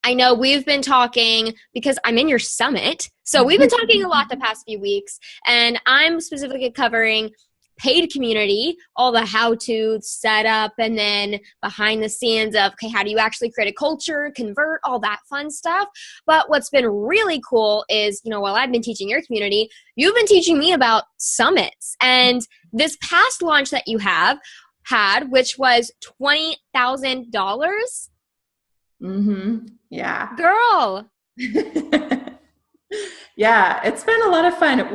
I know we've been talking because I'm in your summit. So we've been talking a lot the past few weeks, and I'm specifically covering paid community, all the how-to set up, and then behind the scenes of, okay, how do you actually create a culture, convert, all that fun stuff. But what's been really cool is, while I've been teaching your community, you've been teaching me about summits. And this past launch that you had, which was $20,000. Yeah. Girl. Yeah, it's been a lot of fun.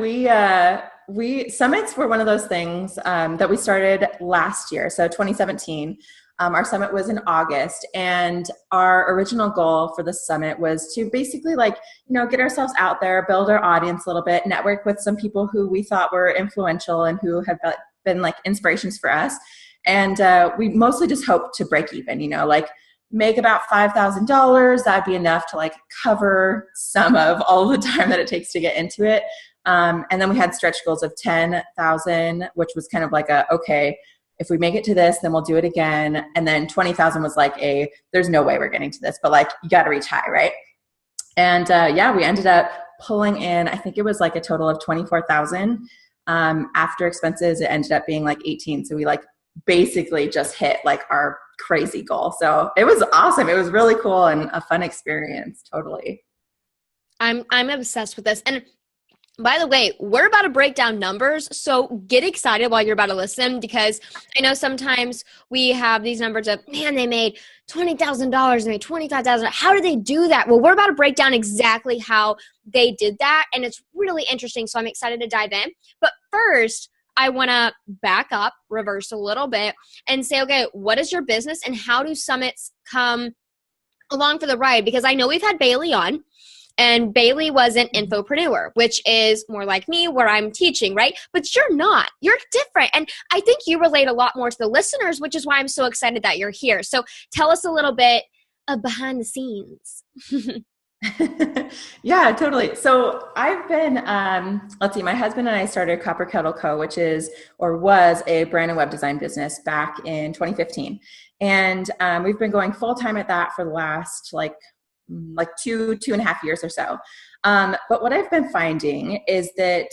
Summits were one of those things that we started last year. So 2017, our summit was in August, and our original goal for the summit was to basically get ourselves out there, build our audience a little bit, network with some people who we thought were influential and who have been inspirations for us. And we mostly just hoped to break even, make about $5,000. That'd be enough to cover some of all the time that it takes to get into it. And then we had stretch goals of 10,000, which was kind of okay, if we make it to this, then we'll do it again. And then 20,000 was there's no way we're getting to this, but you got to reach high, right? And we ended up pulling in, I think it was a total of 24,000. After expenses, it ended up being 18. So we basically just hit our crazy goal. So it was awesome. It was really cool and a fun experience. Totally. I'm obsessed with this. And by the way, we're about to break down numbers, so get excited while you're about to listen, because I know sometimes we have these numbers of, man, they made $20,000, they made $25,000. How did they do that? Well, we're about to break down exactly how they did that, and it's really interesting, so I'm excited to dive in. But first, I want to back up, reverse a little bit, and say, okay, what is your business and how do summits come along for the ride? Because I know we've had Bailey on, and Bailey was an infopreneur, which is more like me, where I'm teaching, right? But you're not. You're different. And I think you relate a lot more to the listeners, which is why I'm so excited that you're here. So tell us a little bit of behind the scenes. Yeah, totally. So I've been, my husband and I started Copper Kettle Co., which was a brand and web design business back in 2015. And we've been going full time at that for the last 2.5 years or so. But what I've been finding is that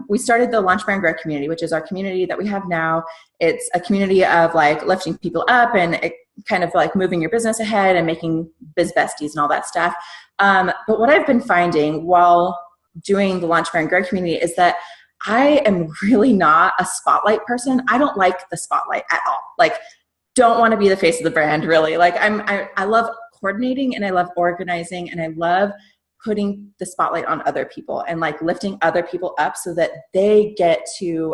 we started the Launch Brand Grow community, which is our community that we have now. It's a community of lifting people up and kind of moving your business ahead and making biz besties and all that stuff. But what I've been finding while doing the Launch Brand Grow community is that I am really not a spotlight person. I don't like the spotlight at all. Don't want to be the face of the brand, really. I love coordinating, and I love organizing, and I love putting the spotlight on other people and lifting other people up so that they get to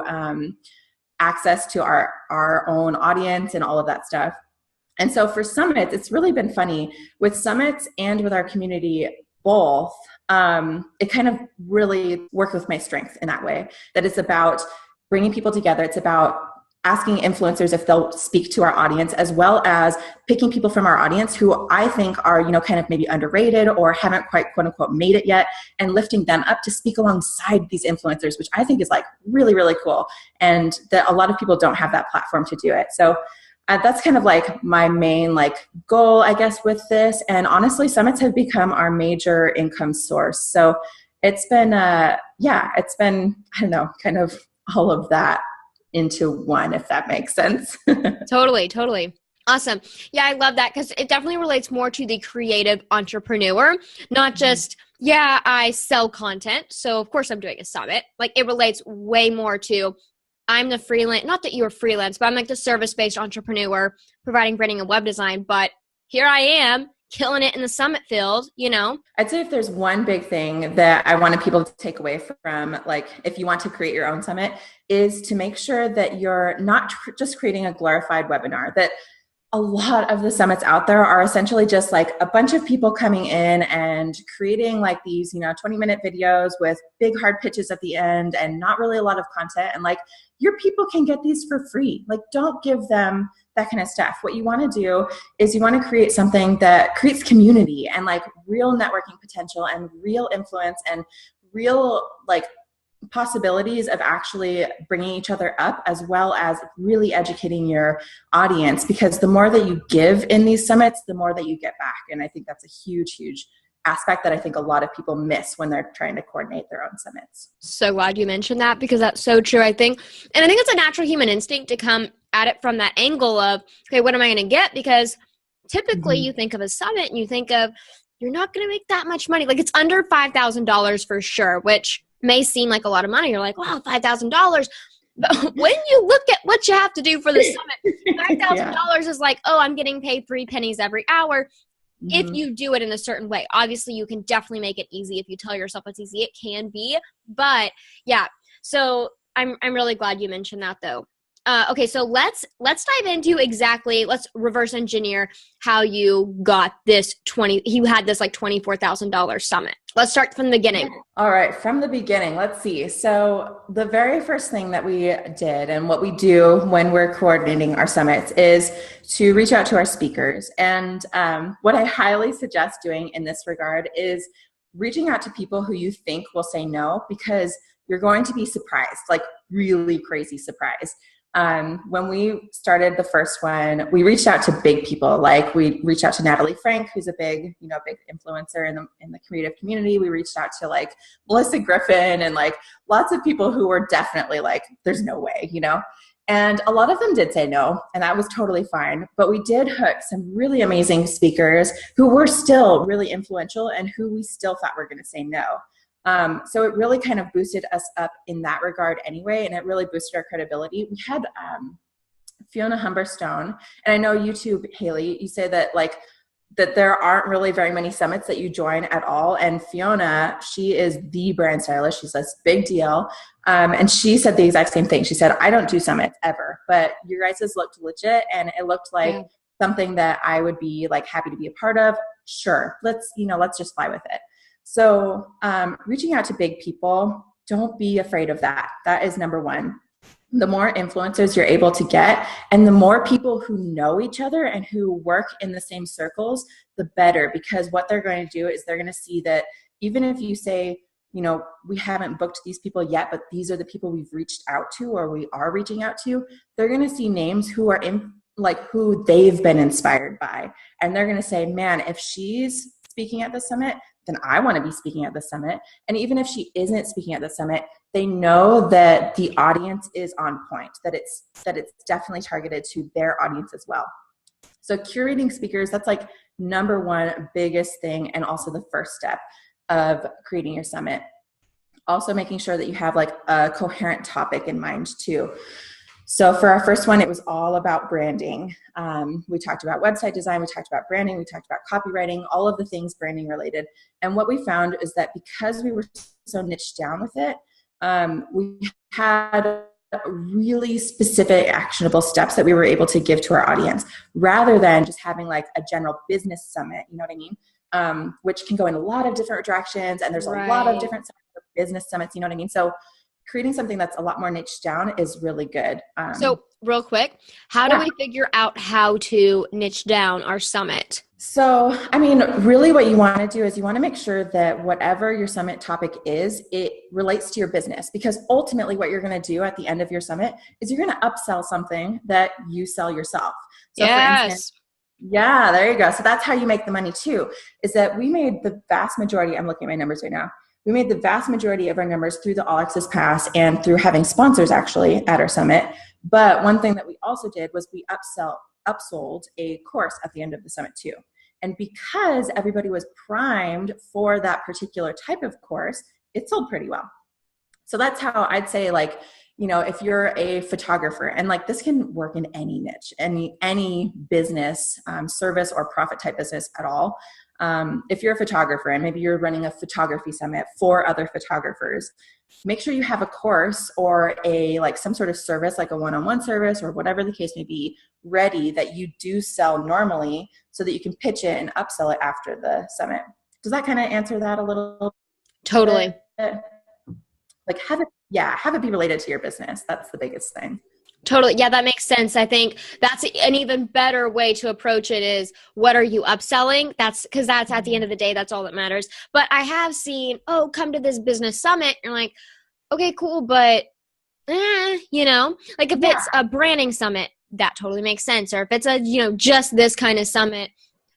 access to our own audience and all of that stuff. And so for summits, it's really been funny with summits and with our community both. It kind of really worked with my strengths in that way, that it's about bringing people together. It's about asking influencers if they'll speak to our audience, as well as picking people from our audience who I think are, kind of maybe underrated or haven't quite, quote unquote, made it yet, and lifting them up to speak alongside these influencers, which I think is really, really cool. And that a lot of people don't have that platform to do it. So that's kind of my main goal, I guess, with this. And honestly, summits have become our major income source. So it's been, I don't know, kind of all of that into one, if that makes sense. Totally. Awesome. Yeah, I love that, because it definitely relates more to the creative entrepreneur, not just, I sell content, so of course I'm doing a summit. It relates way more to, I'm the freelance, not that you're freelance, but I'm the service-based entrepreneur providing branding and web design, but here I am killing it in the summit field, I'd say if there's one big thing that I wanted people to take away from, if you want to create your own summit, is to make sure that you're not just creating a glorified webinar, that a lot of the summits out there are essentially just a bunch of people coming in and creating these, 20-minute videos with big hard pitches at the end and not really a lot of content. And your people can get these for free. Don't give them that kind of stuff. What you want to do is you want to create something that creates community and real networking potential and real influence and real possibilities of actually bringing each other up, as well as really educating your audience, because the more that you give in these summits, the more that you get back. And I think that's a huge, huge aspect that I think a lot of people miss when they're trying to coordinate their own summits. So glad you mentioned that, because that's so true, I think. And I think it's a natural human instinct to come at it from that angle of, okay, what am I going to get? Because typically you think of a summit and you think of, you're not going to make that much money. Like, it's under $5,000 for sure, which may seem like a lot of money. You're like, wow, $5,000. But when you look at what you have to do for the summit, $5,000 is like, oh, I'm getting paid 3 pennies every hour. If you do it in a certain way. Obviously, you can definitely make it easy. If you tell yourself it's easy, it can be. But yeah, so I'm really glad you mentioned that, though. Okay, so let's dive into exactly, let's reverse engineer how you got this you had this like $24,000 summit. Let's start from the beginning. All right, from the beginning, let's see. So the very first thing that we did, and what we do when we're coordinating our summits, is to reach out to our speakers. And what I highly suggest doing in this regard is reaching out to people who you think will say no, because you're going to be surprised, like really crazy surprised. When we started the first one, we reached out to big people. Like, we reached out to Natalie Frank, who's a big influencer in the creative community. We reached out to like Melissa Griffin and like lots of people who were definitely like, there's no way, and a lot of them did say no, and that was totally fine. But we did hook some really amazing speakers who were still really influential and who we still thought were going to say no. So it really kind of boosted us up in that regard anyway, and it really boosted our credibility. We had Fiona Humberstone, and I know you too, Haley, you say that that there aren't really very many summits that you join at all, and Fiona, she is the brand stylist. She's this big deal, and she said the exact same thing. She said, I don't do summits ever, but your guys' looked legit, and it looked like something that I would be like happy to be a part of. Sure, let's just fly with it. So reaching out to big people, don't be afraid of that. That is number one. The more influencers you're able to get, and the more people who know each other and who work in the same circles, the better, because what they're going to do is they're going to see that even if you say, we haven't booked these people yet, but these are the people we've reached out to or we are reaching out to, they're going to see names who are who they've been inspired by. And they're going to say, man, if she's speaking at the summit, then I want to be speaking at the summit. And even if she isn't speaking at the summit, they know that the audience is on point, that it's definitely targeted to their audience as well. So curating speakers, that's like number one biggest thing, and also the first step of creating your summit. Also making sure that you have like a coherent topic in mind too. So for our first one, it was all about branding. We talked about website design, we talked about branding, we talked about copywriting, all of the things branding related. And what we found is that because we were so niched down with it, we had really specific actionable steps that we were able to give to our audience, rather than just having like a general business summit, you know what I mean? Which can go in a lot of different directions, and there's a lot of different business summits, you know what I mean? So creating something that's a lot more niche down is really good. So real quick, how do we figure out how to niche down our summit? So, I mean, really what you want to do is you want to make sure that whatever your summit topic is, it relates to your business, because ultimately what you're going to do at the end of your summit is you're going to upsell something that you sell yourself. So for instance, yeah, there you go. So that's how you make the money too, is that we made the vast majority, I'm looking at my numbers right now, we made the vast majority of our numbers through the All Access Pass and through having sponsors actually at our summit. But one thing that we also did was we upsold a course at the end of the summit too. And because everybody was primed for that particular type of course, it sold pretty well. So that's how I'd say, like, if you're a photographer, and like this can work in any niche, any business, service or profit type business at all. If you're a photographer and maybe you're running a photography summit for other photographers, make sure you have a course or some sort of service, like a one-on-one service or whatever the case may be, ready that you do sell normally, so that you can pitch it and upsell it after the summit. Does that kind of answer that a little? Totally. Like have it be related to your business. That's the biggest thing. Totally. Yeah, that makes sense. I think that's an even better way to approach it is, what are you upselling? That's because that's at the end of the day, that's all that matters. But I have seen, come to this business summit. You're like, okay, cool, but you know, like if it's a branding summit, that totally makes sense. Or if it's a, you know, just this kind of summit,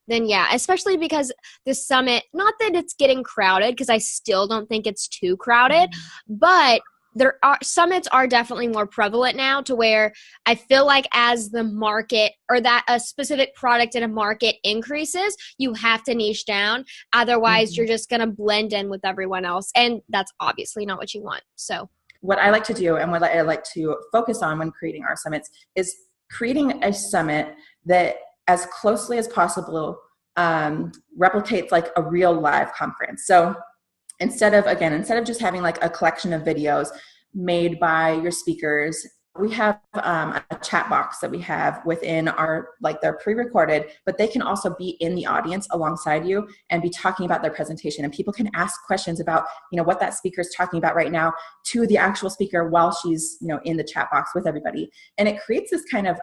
then yeah, especially because the summit, not that it's getting crowded, because I still don't think it's too crowded, but there are summits are definitely more prevalent now, to where I feel like as the market, or that a specific product in a market increases, you have to niche down. Otherwise, you're just going to blend in with everyone else. And that's obviously not what you want. So what I like to do, and what I like to focus on when creating our summits, is creating a summit that as closely as possible replicates like a real live conference. So instead of just having like a collection of videos made by your speakers, we have a chat box that we have within our, like, they're pre-recorded, but they can also be in the audience alongside you and be talking about their presentation. And people can ask questions about, you know, what that speaker is talking about right now to the actual speaker while she's, you know, in the chat box with everybody. And it creates this kind of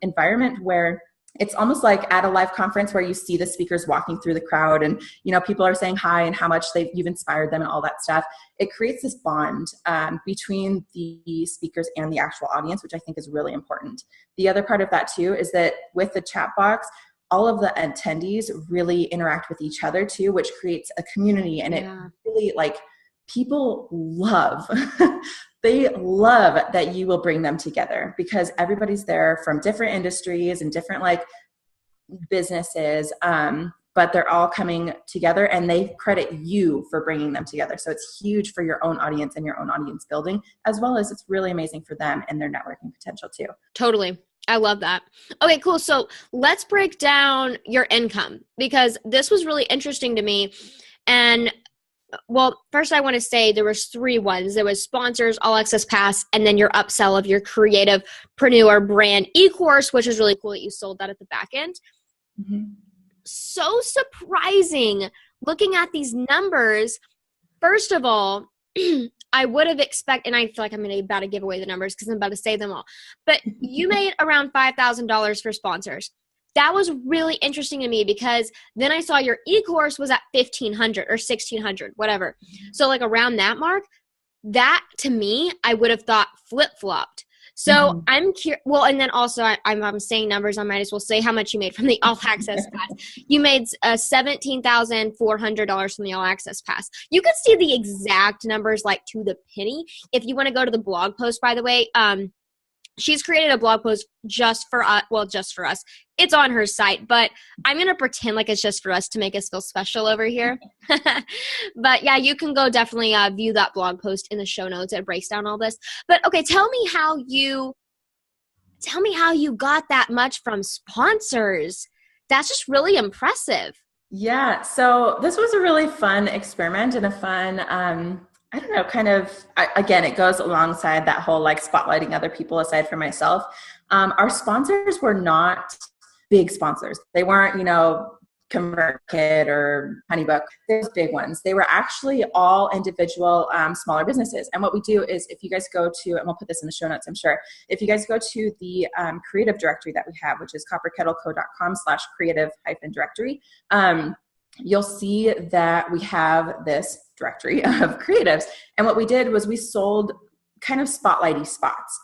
environment where it's almost like at a live conference where you see the speakers walking through the crowd and, you know, people are saying hi and how much you've inspired them and all that stuff. It creates this bond between the speakers and the actual audience, which I think is really important. The other part of that too is that with the chat box, all of the attendees really interact with each other too, which creates a community. And it really, like, people love they love that you will bring them together, because everybody's there from different industries and different like businesses, but they're all coming together and they credit you for bringing them together. So it's huge for your own audience and your own audience building, as well as it's really amazing for them and their networking potential too. Totally. I love that. Okay, cool. So let's break down your income, because this was really interesting to me. And well, first I want to say there was 3 ones. There was sponsors, all access pass, and then your upsell of your creativepreneur brand e-course, which is really cool that you sold that at the back end. So surprising looking at these numbers. First of all, I would have expected, and I feel like I'm about to give away the numbers because I'm about to say them all, but you made around $5,000 for sponsors. That was really interesting to me, because then I saw your e-course was at $1,500 or $1,600, whatever. So like around that mark, that to me, I would have thought flip-flopped. So I'm curious. Well, and then also I'm saying numbers. I might as well say how much you made from the all access pass. You made $17,400 from the all access pass. You could see the exact numbers like to the penny. If you want to go to the blog post, by the way, she's created a blog post just for us. Well, just for us. It's on her site, but I'm going to pretend like it's just for us to make us feel special over here. But yeah, you can go definitely view that blog post in the show notes. It breaks down all this. But okay, tell me how you got that much from sponsors. That's just really impressive. Yeah. So this was a really fun experiment and a fun, I don't know, kind of, again, it goes alongside that whole like spotlighting other people aside from myself. Our sponsors were not big sponsors. They weren't, you know, ConvertKit or HoneyBook, those big ones. They were actually all individual smaller businesses. And what we do is, if you guys go to, and we'll put this in the show notes, I'm sure, if you guys go to the creative directory that we have, which is copperkettleco.com/creative-directory, you'll see that we have this directory of creatives. And what we did was we sold kind of spotlighty spots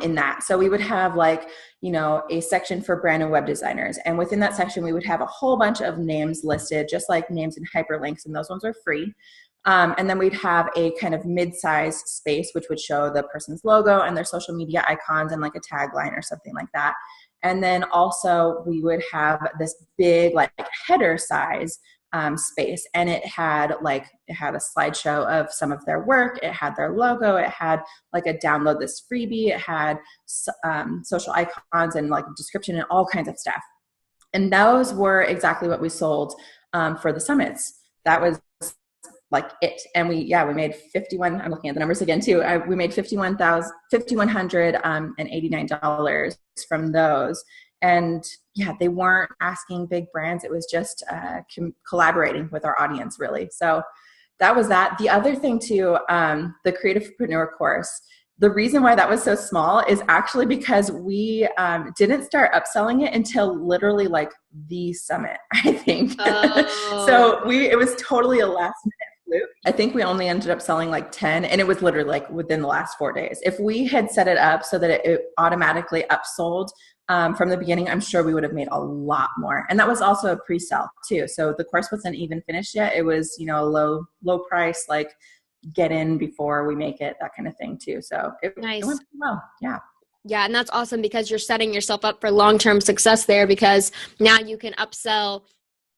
in that. So we would have like, you know, a section for brand and web designers. And within that section, we would have a whole bunch of names listed, just like names and hyperlinks, and those ones are free. And then we'd have a kind of mid-size space, which would show the person's logo and their social media icons and like a tagline or something like that. And then also we would have this big like header size space, and it had a slideshow of some of their work. It had their logo. It had like a download this freebie. It had social icons and like a description and all kinds of stuff. And those were exactly what we sold for the summits. That was like it. And we made 51. I'm looking at the numbers again too. We made $5,189 from those. And yeah, they weren't asking big brands. It was just collaborating with our audience, really. So that was that. The other thing too, the Creativepreneur course, the reason why that was so small is actually because we didn't start upselling it until literally like the summit, I think. Oh. So it was totally a last minute I think we only ended up selling like 10, and it was literally like within the last 4 days. If we had set it up so that it automatically upsold from the beginning, I'm sure we would have made a lot more. And that was also a pre-sale too. So the course wasn't even finished yet. It was, you know, a low price, like get in before we make it, that kind of thing too. So it went pretty well. Yeah. Yeah. And that's awesome because you're setting yourself up for long-term success there, because now you can upsell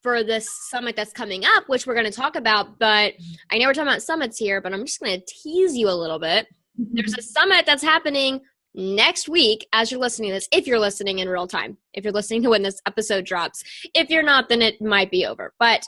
for this summit that's coming up, which we're going to talk about. But I know we're talking about summits here, but I'm just going to tease you a little bit. There's a summit that's happening next week as you're listening to this, if you're listening in real time, if you're listening to when this episode drops. If you're not, then it might be over. But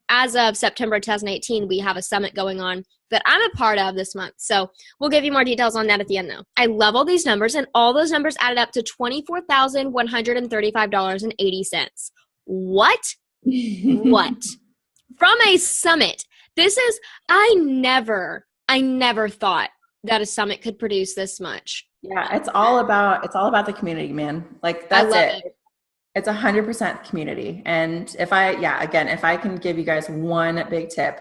as of September 2018, we have a summit going on that I'm a part of this month. So we'll give you more details on that at the end, though. I love all these numbers, and all those numbers added up to $24,135.80. What? What? From a summit. This is, I never thought that a summit could produce this much. Yeah, it's all about the community, man. Like that's it. It's 100% community. And if I can give you guys one big tip,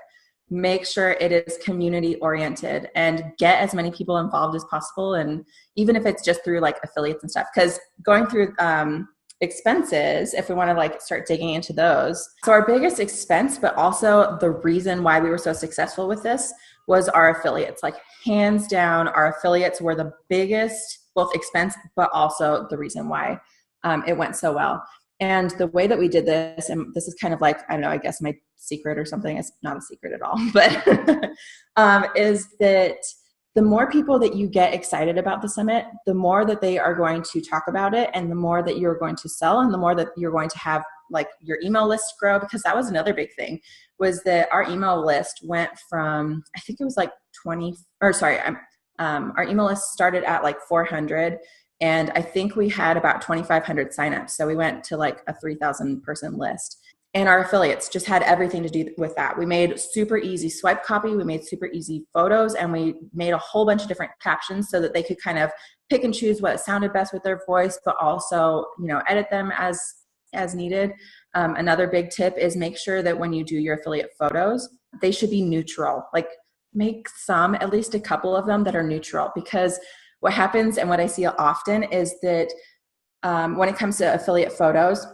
make sure it is community oriented and get as many people involved as possible. And even if it's just through like affiliates and stuff, because going through expenses, if we want to like start digging into those. So our biggest expense, but also the reason why we were so successful with this, was our affiliates. Like hands down, our affiliates were the biggest, both expense, but also the reason why it went so well. And the way that we did this, and this is kind of like, I don't know, I guess my secret or something, it's not a secret at all, but is that the more people that you get excited about the summit, the more that they are going to talk about it, and the more that you're going to sell, and the more that you're going to have like your email list grow. Because that was another big thing, was that our email list went from, I think it was like our email list started at like 400, and I think we had about 2,500 signups. So we went to like a 3,000 person list. And our affiliates just had everything to do with that. We made super easy swipe copy. We made super easy photos, and we made a whole bunch of different captions so that they could kind of pick and choose what sounded best with their voice, but also, you know, edit them as needed. Another big tip is make sure that when you do your affiliate photos, they should be neutral. Like make at least a couple of them that are neutral, because what happens and what I see often is that when it comes to affiliate photos,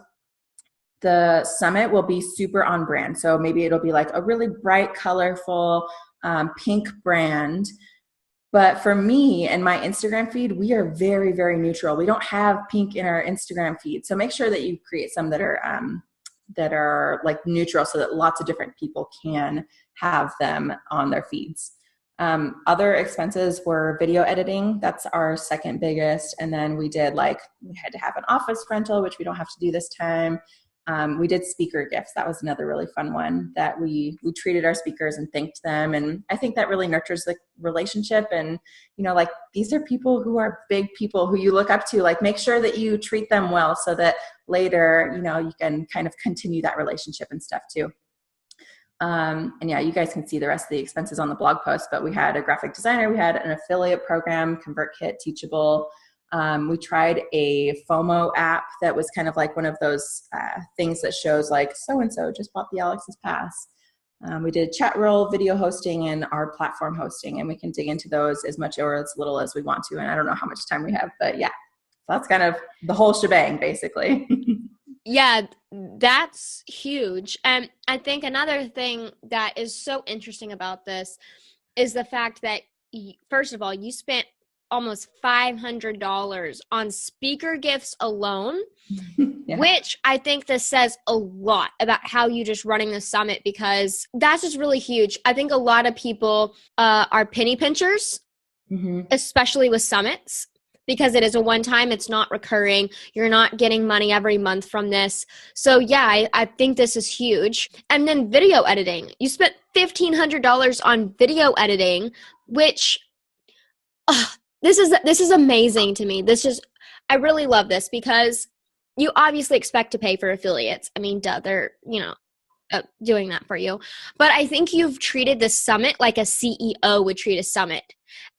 the summit will be super on brand. So maybe it'll be like a really bright, colorful, pink brand. But for me and my Instagram feed, we are very, very neutral. We don't have pink in our Instagram feed. So make sure that you create some that are like neutral, so that lots of different people can have them on their feeds. Other expenses were video editing. That's our second biggest. And then we had to have an office rental, which we don't have to do this time. We did speaker gifts. That was another really fun one, that we treated our speakers and thanked them. And I think that really nurtures the relationship. And, you know, like these are people who are big people who you look up to. Like make sure that you treat them well, so that later, you know, you can kind of continue that relationship and stuff too. And yeah, you guys can see the rest of the expenses on the blog post, but we had a graphic designer, we had an affiliate program, ConvertKit, Teachable. We tried a FOMO app that was kind of like one of those things that shows like, so-and-so just bought the Alex's Pass. We did chat roll, video hosting, and our platform hosting, and we can dig into those as much or as little as we want to. And I don't know how much time we have, but yeah, so that's kind of the whole shebang basically. Yeah, that's huge. And I think another thing that is so interesting about this is the fact that, first of all, you spent almost $500 on speaker gifts alone, yeah. Which I think this says a lot about how you just running the summit, because that's just really huge. I think a lot of people are penny pinchers, especially with summits, because it is a one-time, it's not recurring. You're not getting money every month from this. So yeah, I think this is huge. And then video editing. You spent $1,500 on video editing, which this is amazing to me. I really love this, because you obviously expect to pay for affiliates. I mean, duh, they're, doing that for you. But I think you've treated the summit like a CEO would treat a summit.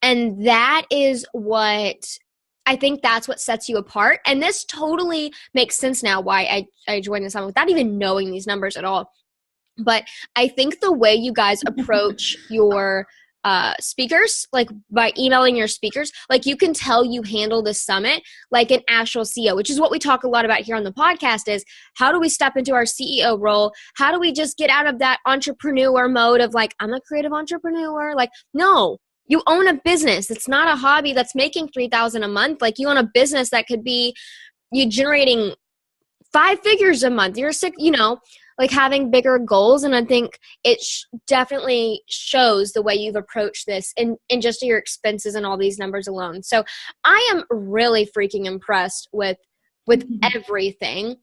And that is I think that's what sets you apart. And this totally makes sense now why I joined the summit without even knowing these numbers at all. But I think the way you guys approach your speakers, like by emailing your speakers, like you can tell you handle the summit like an actual CEO, which is what we talk a lot about here on the podcast, is how do we step into our CEO role? How do we just get out of that entrepreneur mode of like, I'm a creative entrepreneur? Like, no, you own a business. It's not a hobby that's making $3,000 a month. Like, you own a business that could be you generating 5 figures a month. You're sick, like having bigger goals. And I think it definitely shows the way you've approached this in just your expenses and all these numbers alone. So I am really freaking impressed with everything.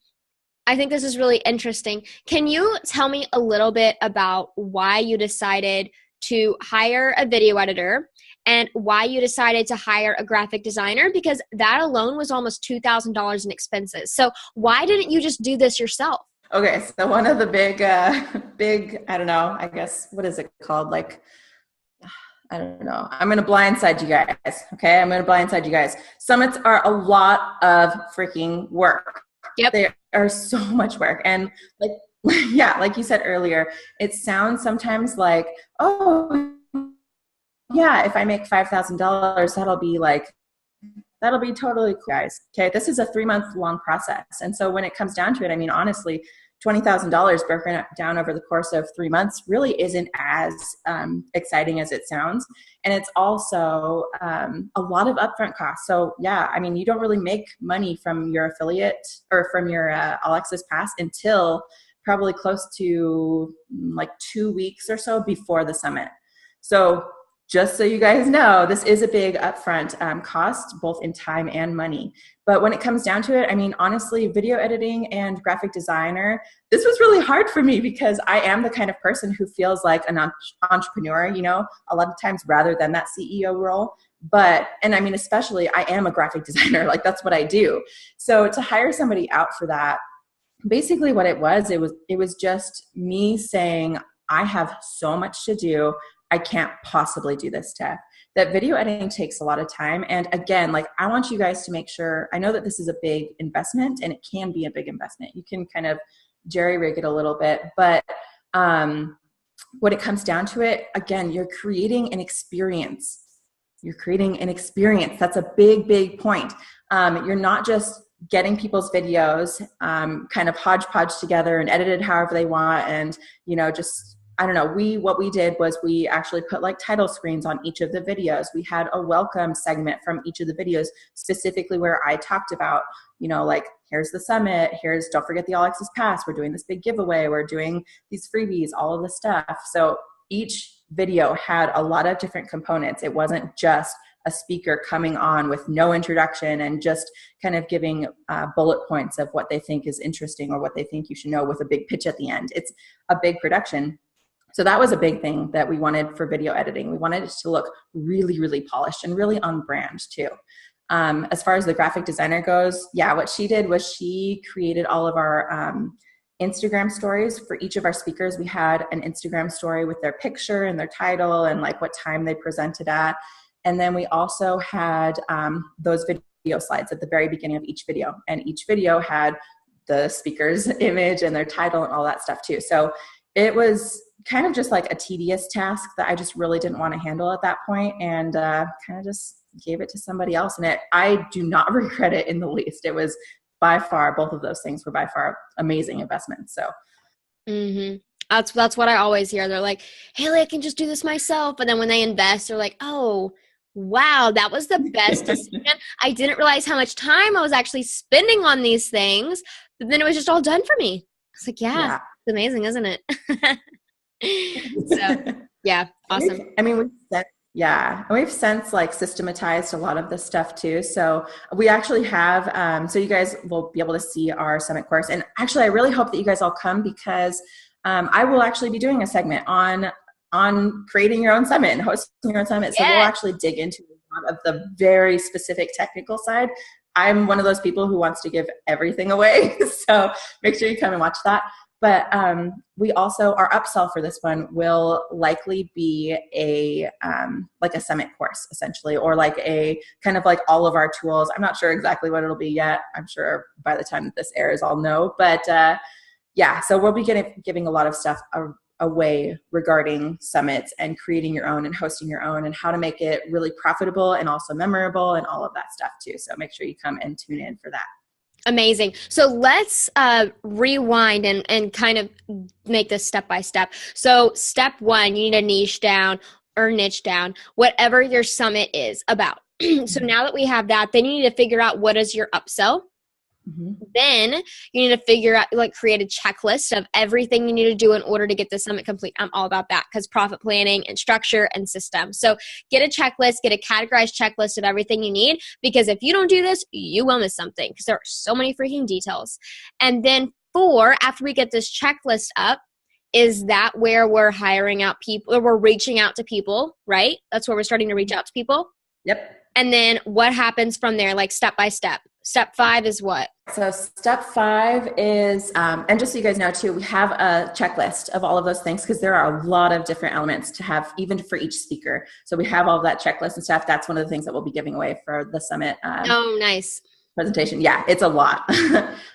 I think this is really interesting. Can you tell me a little bit about why you decided to hire a video editor and why you decided to hire a graphic designer? Because that alone was almost $2,000 in expenses. So why didn't you just do this yourself? Okay, so one of the big, I don't know, I guess, what is it called? Like, I don't know. I'm going to blindside you guys. Okay, I'm going to blindside you guys. Summits are a lot of freaking work. Yep. They are so much work. And like, yeah, like you said earlier, it sounds sometimes like, oh, yeah, if I make $5,000, that'll be totally cool, guys. Okay, this is a 3-month long process. And so when it comes down to it, I mean, honestly, $20,000 broken down over the course of 3 months really isn't as exciting as it sounds. And it's also a lot of upfront costs. So yeah, I mean, you don't really make money from your affiliate or from your All Access Pass until probably close to like 2 weeks or so before the summit. So just so you guys know, this is a big upfront cost, both in time and money. But when it comes down to it, I mean, honestly, video editing and graphic designer, this was really hard for me because I am the kind of person who feels like an entrepreneur, a lot of times rather than that CEO role. And I mean, especially I am a graphic designer, like that's what I do. So to hire somebody out for that, basically what it was just me saying, I have so much to do. I can't possibly do this, Steph. That video editing takes a lot of time. And again, like I want you guys to make sure, I know that this is a big investment and it can be a big investment. You can kind of jerry rig it a little bit, but when it comes down to it, again, you're creating an experience. That's a big, big point. You're not just getting people's videos kind of hodgepodge together and edited however they want. And, just, I don't know, what we did was we actually put like title screens on each of the videos. We had a welcome segment from each of the videos, specifically where I talked about, like, here's the summit, don't forget the All Access Pass, we're doing this big giveaway, we're doing these freebies, all of the stuff. So each video had a lot of different components. It wasn't just a speaker coming on with no introduction and just kind of giving bullet points of what they think is interesting or what they think you should know with a big pitch at the end. It's a big production. So that was a big thing that we wanted for video editing. We wanted it to look really, really polished and really on brand too. As far as the graphic designer goes, yeah, what she did was she created all of our Instagram stories for each of our speakers. We had an Instagram story with their picture and their title and like what time they presented at. And then we also had those video slides at the very beginning of each video. And each video had the speaker's image and their title and all that stuff too. So it was kind of just like a tedious task that I just really didn't want to handle at that point, and kind of just gave it to somebody else. And I do not regret it in the least. It was by far, both of those things were by far amazing investments. So that's what I always hear. They're like, Haley, I can just do this myself. And then when they invest, they're like, oh, wow, that was the best decision. I didn't realize how much time I was actually spending on these things, but then it was just all done for me. It's like, yeah. It's amazing, isn't it? So yeah, awesome. I mean, we've since like systematized a lot of this stuff too. So we actually have, so you guys will be able to see our summit course. And actually, I really hope that you guys all come because I will actually be doing a segment on creating your own summit and hosting your own summit. So we'll actually dig into a lot of the very specific technical side. I'm one of those people who wants to give everything away. So make sure you come and watch that. But we also, our upsell for this one will likely be like a summit course essentially, or like a kind of like all of our tools. I'm not sure exactly what it'll be yet. I'm sure by the time that this airs, I'll know. But Yeah, so we'll be giving a lot of stuff away regarding summits and creating your own and hosting your own and how to make it really profitable and also memorable and all of that stuff too. So make sure you come and tune in for that. Amazing. So let's rewind and kind of make this step by step. So step one, you need a niche down or niche down, whatever your summit is about. So now that we have that, then you need to figure out what is your upsell. Then you need to figure out, like, create a checklist of everything you need to do in order to get the summit complete. I'm all about that because profit planning and structure and system. So get a checklist, get a categorized checklist of everything you need, because if you don't do this, you will miss something because there are so many freaking details. And then 4, after we get this checklist up, is that where we're hiring out people, or we're reaching out to people, right? That's where we're starting to reach out to people. Yep. And then what happens from there, like step by step? Step 5 is what? So step 5 is, and just so you guys know too, we have a checklist of all of those things because there are a lot of different elements to have even for each speaker. So we have all of that checklist and stuff. That's one of the things that we'll be giving away for the summit. Oh, nice. Presentation. Yeah, it's a lot.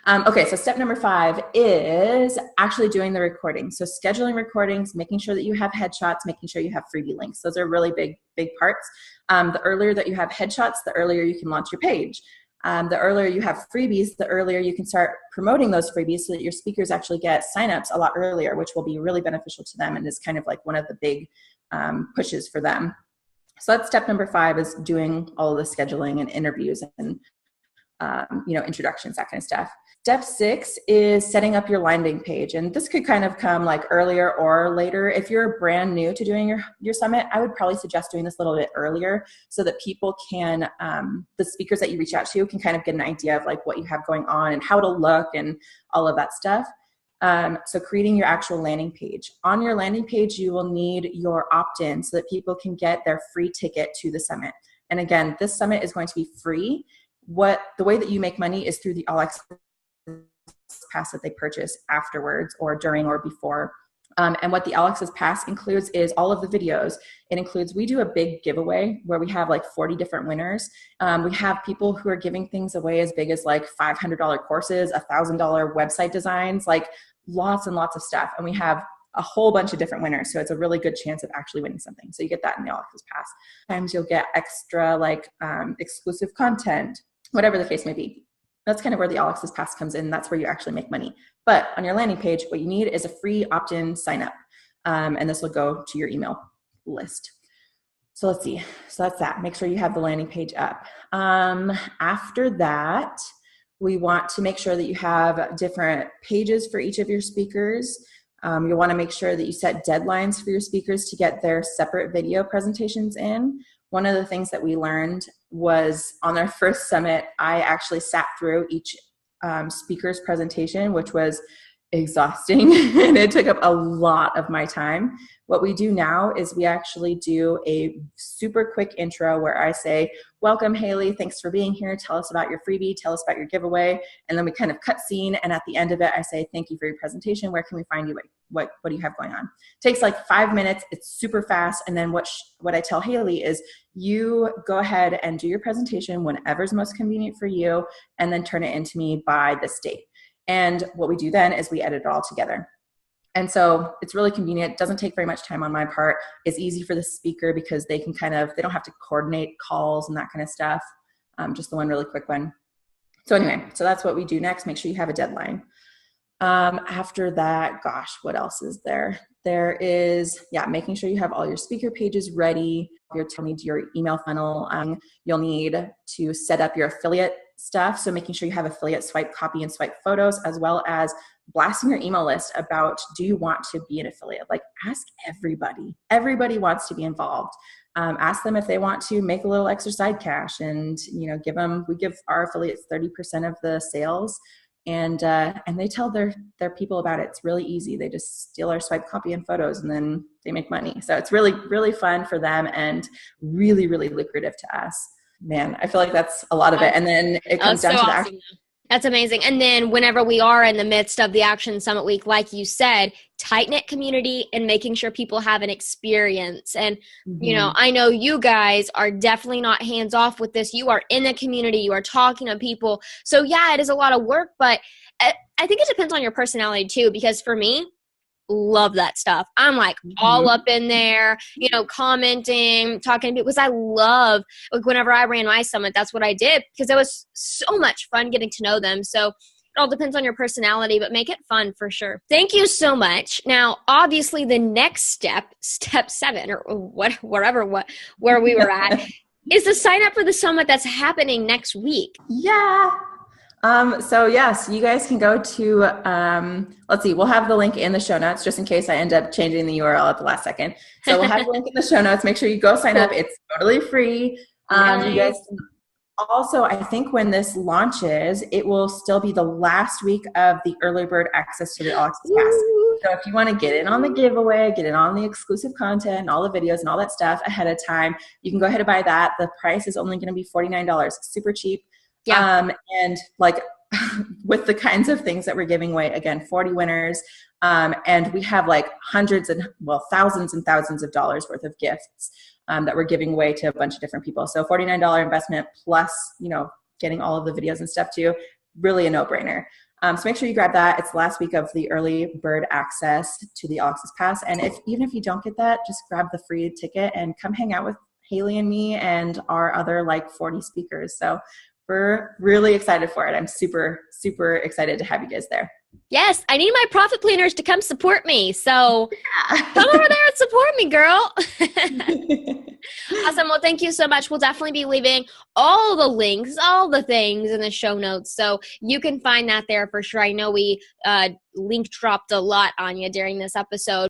Okay, so step number 5 is actually doing the recording. So scheduling recordings, making sure that you have headshots, making sure you have freebie links. Those are really big parts. The earlier that you have headshots, the earlier you can launch your page. The earlier you have freebies, the earlier you can start promoting those freebies so that your speakers actually get signups a lot earlier, which will be really beneficial to them and is kind of like one of the big pushes for them. So that's step number 5, is doing all of the scheduling and interviews and introductions, that kind of stuff. Step 6 is setting up your landing page. And this could kind of come like earlier or later. If you're brand new to doing your summit, I would probably suggest doing this a little bit earlier so that people can, the speakers that you reach out to can kind of get an idea of like what you have going on and how it'll look and all of that stuff. So creating your actual landing page. On your landing page, you will need your opt-in so that people can get their free ticket to the summit. And again, this summit is going to be free. The way that you make money is through the All Access Pass that they purchase afterwards or during or before. And what the All Access Pass includes is all of the videos. It includes, we do a big giveaway where we have like 40 different winners. We have people who are giving things away as big as like $500 courses, $1,000 website designs, like lots and lots of stuff. And we have a whole bunch of different winners. So it's a really good chance of actually winning something. So you get that in the All Access Pass. Sometimes you'll get extra like exclusive content, whatever the case may be. That's kind of where the All Access Pass comes in. That's where you actually make money. But on your landing page, what you need is a free opt-in sign up. And this will go to your email list. So let's see. So that's that. Make sure you have the landing page up. After that, we want to make sure that you have different pages for each of your speakers. You'll want to make sure that you set deadlines for your speakers to get their separate video presentations in. One of the things that we learned was on our first summit, I actually sat through each speaker's presentation, which was exhausting and it took up a lot of my time. What we do now is we actually do a super quick intro where I say, welcome Haley, thanks for being here. Tell us about your freebie, tell us about your giveaway. And then we kind of cut scene. And at the end of it, I say, thank you for your presentation. Where can we find you? What do you have going on? It takes like 5 minutes. It's super fast. And then what I tell Haley is you go ahead and do your presentation whenever's most convenient for you, and then turn it into me by this date. And what we do then is we edit it all together. And so it's really convenient. It doesn't take very much time on my part. It's easy for the speaker because they can they don't have to coordinate calls and that kind of stuff. Just the one really quick one. So anyway, so that's what we do next. Make sure you have a deadline. After that, gosh, what else is there? There is, making sure you have all your speaker pages ready. You'll need your email funnel. You'll need to set up your affiliate stuff. So making sure you have affiliate swipe copy and swipe photos, as well as blasting your email list about, do you want to be an affiliate? Like, ask everybody. Everybody wants to be involved. Ask them if they want to make a little extra side cash, and we give our affiliates 30% of the sales. And they tell their people about it. It's really easy. They just steal our swipe copy and photos, and then they make money. So it's really, really fun for them and really, really lucrative to us. Man, I feel like that's a lot of it. And then it comes down to the action. That's amazing. And then whenever we are in the midst of the Action Summit Week, like you said, tight-knit community and making sure people have an experience. And, I know you guys are definitely not hands-off with this. You are in the community. You are talking to people. So, yeah, it is a lot of work, but I think it depends on your personality too, because for me, love that stuff. I'm like all Mhm. up in there, commenting, talking to people, because I love, like, whenever I ran my summit, that's what I did, because it was so much fun getting to know them. So it all depends on your personality, but make it fun for sure. Thank you so much. Now, obviously, the next step 7, or where we were at, is to sign up for the summit that's happening next week. Yeah. So yes, you guys can go to, let's see, we'll have the link in the show notes just in case I end up changing the URL at the last second. So we'll have the link in the show notes. Make sure you go sign up. It's totally free. Nice. You guys can also, I think when this launches, it will still be the last week of the early bird access to the All Access Pass. So if you want to get in on the giveaway, get in on the exclusive content and all the videos and all that stuff ahead of time, you can go ahead and buy that. The price is only going to be $49. Super cheap. Yeah. And like with the kinds of things that we're giving away, again, 40 winners. And we have like thousands and thousands of dollars worth of gifts that we're giving away to a bunch of different people. So $49 investment plus, getting all of the videos and stuff too, really a no-brainer. So make sure you grab that. It's the last week of the early bird access to the All Access Pass. And even if you don't get that, just grab the free ticket and come hang out with Haley and me and our other like 40 speakers. So we're really excited for it. I'm super, super excited to have you guys there. Yes, I need my profit planners to come support me. So come over there and support me, girl. Awesome. Well, thank you so much. We'll definitely be leaving all the links, all the things in the show notes. So you can find that there for sure. I know we link dropped a lot on you during this episode.